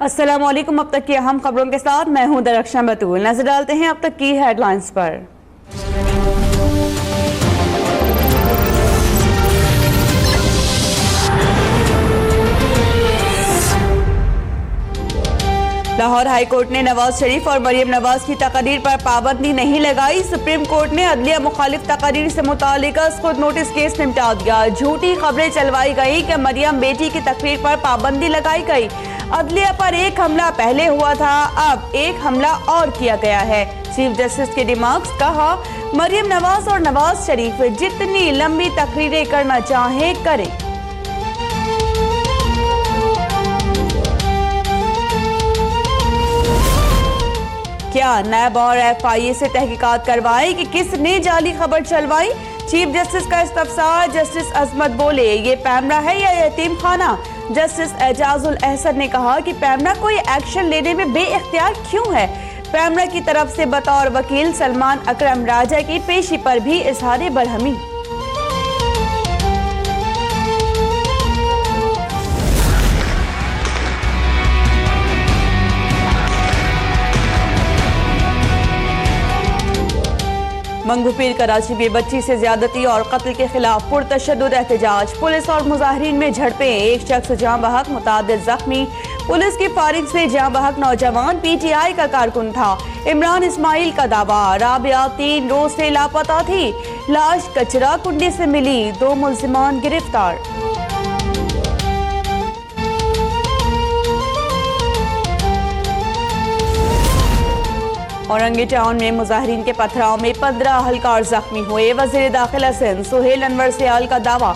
अस्सलामुअलैकुम। अब तक की अहम खबरों के साथ मैं हूं दरख्शां बतूल। नजर डालते हैं अब तक की हेडलाइंस पर। लाहौर हाई कोर्ट ने नवाज शरीफ और मरियम नवाज की तकरीर पर पाबंदी नहीं लगाई। सुप्रीम कोर्ट ने अदलिया मुखालिफ तकरीर से मुतालिक खुद नोटिस केस निपटा दिया। झूठी खबरें चलवाई गई कि मरियम बेटी की तकरीर पर पाबंदी लगाई गई। अदलिया पर एक हमला पहले हुआ था, अब एक हमला और किया गया है। चीफ जस्टिस के रिमार्क्स, कहा मरियम नवाज और नवाज शरीफ जितनी लंबी तकरीरें करना चाहें करें। क्या नैब और FIA से तहकीकात करवाई कि किसने जाली खबर चलवाई। चीफ जस्टिस का इस्तफसार, जस्टिस अजमत बोले ये पैमरा है या यतीम खाना। जस्टिस एजाजुल एहसन ने कहा कि पैमरा कोई एक्शन लेने में बेइख्तियार क्यों है। पैमरा की तरफ से बतौर वकील सलमान अकरम राजा की पेशी पर भी इजहार बरहमी। मंगूपीर कराची में बच्ची से ज्यादती और कत्ल के खिलाफ पुरतशद्दुद एहतजाज। पुलिस और मुजाहिरीन में झड़पें, एक शख्स जाँ बहक, मुतादिद जख्मी। पुलिस की फायरिंग से जाँ बहक नौजवान PTI का कारकुन था। इमरान इस्माइल का दावा, राबिया 3 रोज से लापता थी। लाश कचरा कुंडी से मिली, 2 मुल्जिमान गिरफ्तार। औरंगी टाउन में मुजाहिरीन के पथराव में 15 अहलकार जख्मी हुए। वजीर दाखिला सिंध सुहेल अनवर सियाल का दावा,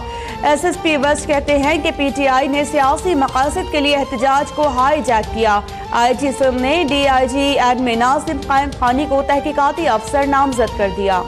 SSP वेस्ट कहते हैं कि PTI ने सियासी मकासद के लिए एहतजाज को हाईजैक किया। IG सिंध ने DIG एडमिन नासिम कायम खानी को तहकीकाती अफसर नामजद कर दिया।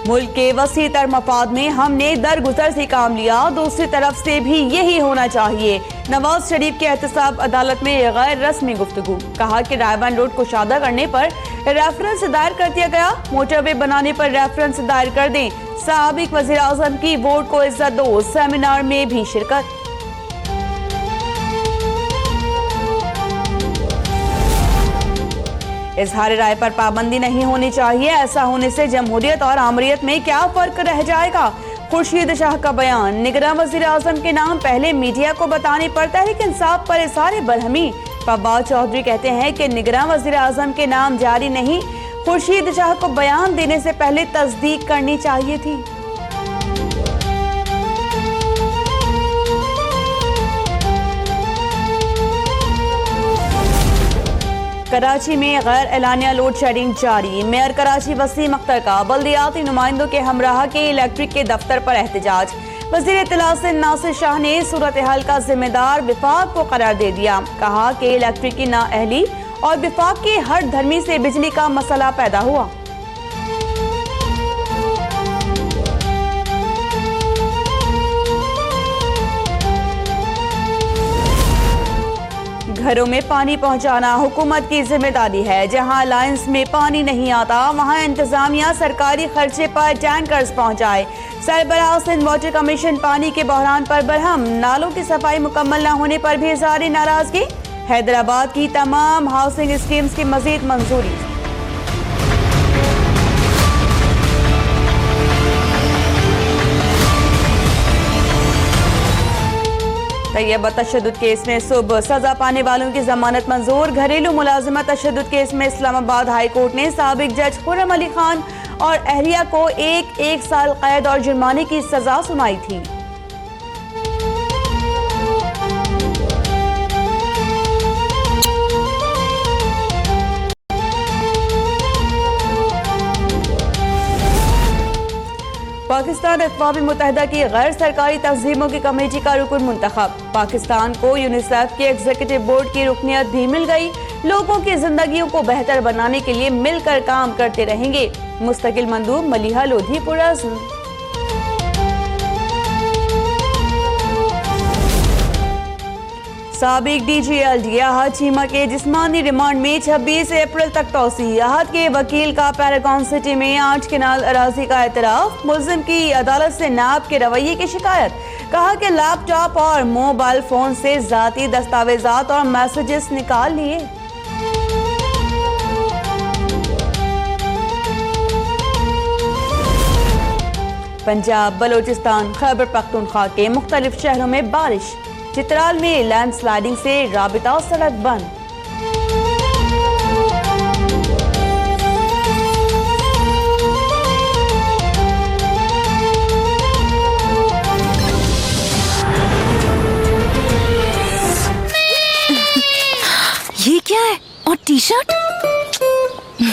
मुल्क के वसी तर मफाद में हमने दरगुजर से काम लिया, दूसरी तरफ से भी यही होना चाहिए। नवाज शरीफ के एहतसाब अदालत में गैर रस्मी गुफ्तगू। कहा कि रायबन रोड को शादा करने पर रेफरेंस दायर कर दिया गया, मोटरवे बनाने पर रेफरेंस दायर कर दें। साबिक वजीर आजम की वोट को इज्जत दो, सेमिनार में भी शिरकत। इजहार राय पर पाबंदी नहीं होनी चाहिए, ऐसा होने से जमहूरियत और आमरीत में क्या फर्क रह जाएगा। खुर्शीद शाह का बयान, निगरान वजीर आजम के नाम पहले मीडिया को बताने पर तहरीक इंसाफ पर इज़हार बरहमी। फवाद चौधरी कहते हैं कि निगरान वजीर आजम के नाम जारी नहीं, खुर्शीद शाह को बयान देने से पहले तस्दीक करनी चाहिए थी। कराची में गैर एलानिया लोड शेडिंग जारी। मेयर कराची वसीम अख्तर का बल्दियाती नुमाइंदों के हमराह के इलेक्ट्रिक के दफ्तर पर एहतजाज। वजीर इत्तला नासिर शाह ने सूरत हाल का जिम्मेदार विफाक को करार दे दिया। कहा कि इलेक्ट्रिक की नाअहली और विफाक की हर धर्मी से बिजली का मसला पैदा हुआ। घरों में पानी पहुंचाना हुकूमत की जिम्मेदारी है। जहां लाइंस में पानी नहीं आता वहां इंतजामिया सरकारी खर्चे पर टैंकर्स पहुंचाए। सरबराह सिंध वाटर कमीशन पानी के बहरान पर बरहम। नालों की सफाई मुकम्मल न होने पर भी इज़हार नाराजगी। हैदराबाद की तमाम हाउसिंग स्कीम्स की मजीद मंजूरी। तैयब तशद्दुद केस में सुबह सजा पाने वालों की जमानत मंजूर। घरेलू मुलाजिमत तशद्दुद केस में इस्लामाबाद हाई कोर्ट ने साबिक जज खुर्रम अली खान और अहलिया को एक साल कैद और जुर्माने की सजा सुनाई थी। पाकिस्तान अक़वाम मुत्तहिदा की गैर सरकारी तंजीमों की कमेटी का रुकन मुंतखब। पाकिस्तान को यूनिसेफ के एग्जीक्यूटिव बोर्ड की रुकनियत भी मिल गई। लोगों की जिंदगियों को बेहतर बनाने के लिए मिलकर काम करते रहेंगे। मुस्तकिल मंदूब मलिहा लोधी पुरज़्म। साबिक डीजी LD आहत चीमा के जिस्मानी रिमांड में 26 अप्रैल तक तौसी। आहत के वकील का पैरागॉन सिटी में 8 केनाल अराजी का एतराफ। मुल्जिम की अदालत से नाब के रवैये की शिकायत। कहा कि लैपटॉप और मोबाइल फोन से जाती दस्तावेजात और मैसेजेस निकाल लिए। पंजाब, बलोचिस्तान, खैबर पख्तूनख्वा के मुख्तलिफ शहरों में बारिश। चित्राल में लैंडस्लाइडिंग से राबिता सड़क बंद। ये क्या है? और टी शर्ट?